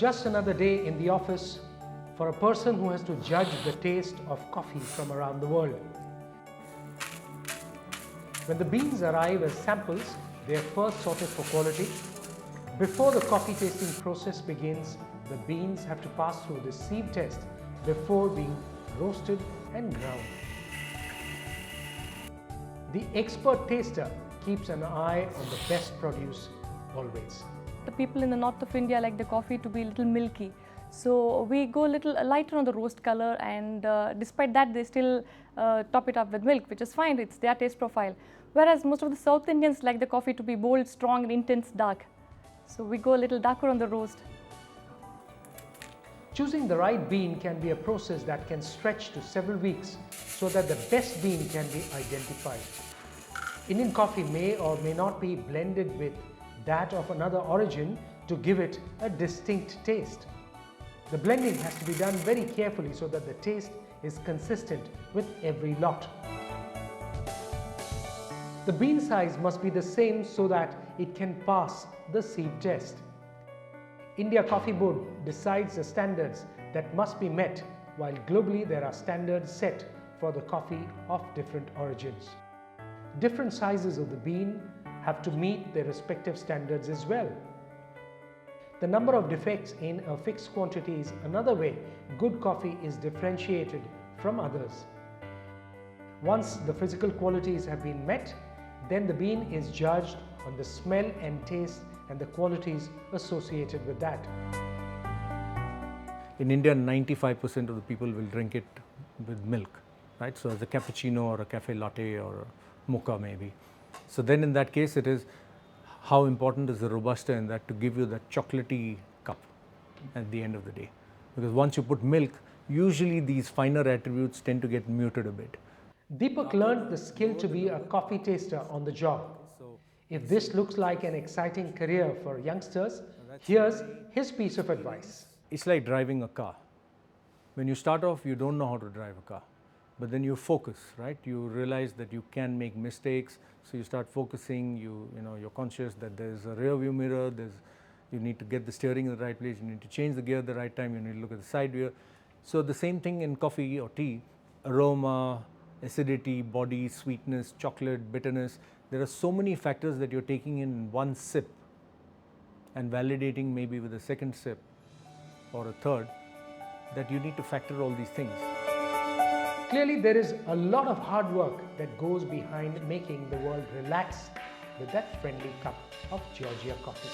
just another day in the office for a person who has to judge the taste of coffee from around the world. When the beans arrive as samples, they are first sorted for quality. Before the coffee tasting process begins, the beans have to pass through the sieve test before being roasted and ground. The expert taster keeps an eye on the best produce always. The people in the north of India like the coffee to be a little milky. So we go a little lighter on the roast color, and despite that they still top it up with milk, which is fine, it's their taste profile. Whereas most of the South Indians like the coffee to be bold, strong and intense dark. So we go a little darker on the roast. Choosing the right bean can be a process that can stretch to several weeks so that the best bean can be identified. Indian coffee may or may not be blended with that of another origin to give it a distinct taste. The blending has to be done very carefully so that the taste is consistent with every lot. The bean size must be the same so that it can pass the sieve test. India Coffee Board decides the standards that must be met, while globally there are standards set for the coffee of different origins. Different sizes of the bean have to meet their respective standards as well. The number of defects in a fixed quantity is another way good coffee is differentiated from others. Once the physical qualities have been met, then the bean is judged on the smell and taste and the qualities associated with that. In India, 95% of the people will drink it with milk, right? So as a cappuccino or a cafe latte or a mocha maybe. So then in that case, it is how important is the Robusta in that to give you that chocolatey cup at the end of the day. Because once you put milk, usually these finer attributes tend to get muted a bit. Deepak learned the skill to be a coffee taster on the job. If this looks like an exciting career for youngsters, here's his piece of advice. It's like driving a car. When you start off, you don't know how to drive a car. But then you focus, right? You realize that you can make mistakes, so you start focusing. You're conscious that there's a rear view mirror. You need to get the steering in the right place. You need to change the gear at the right time. You need to look at the side view. So the same thing in coffee or tea: aroma, acidity, body, sweetness, chocolate, bitterness. There are so many factors that you're taking in one sip and validating maybe with a second sip or a third, that you need to factor all these things. Clearly, there is a lot of hard work that goes behind making the world relax with that friendly cup of Georgia coffee.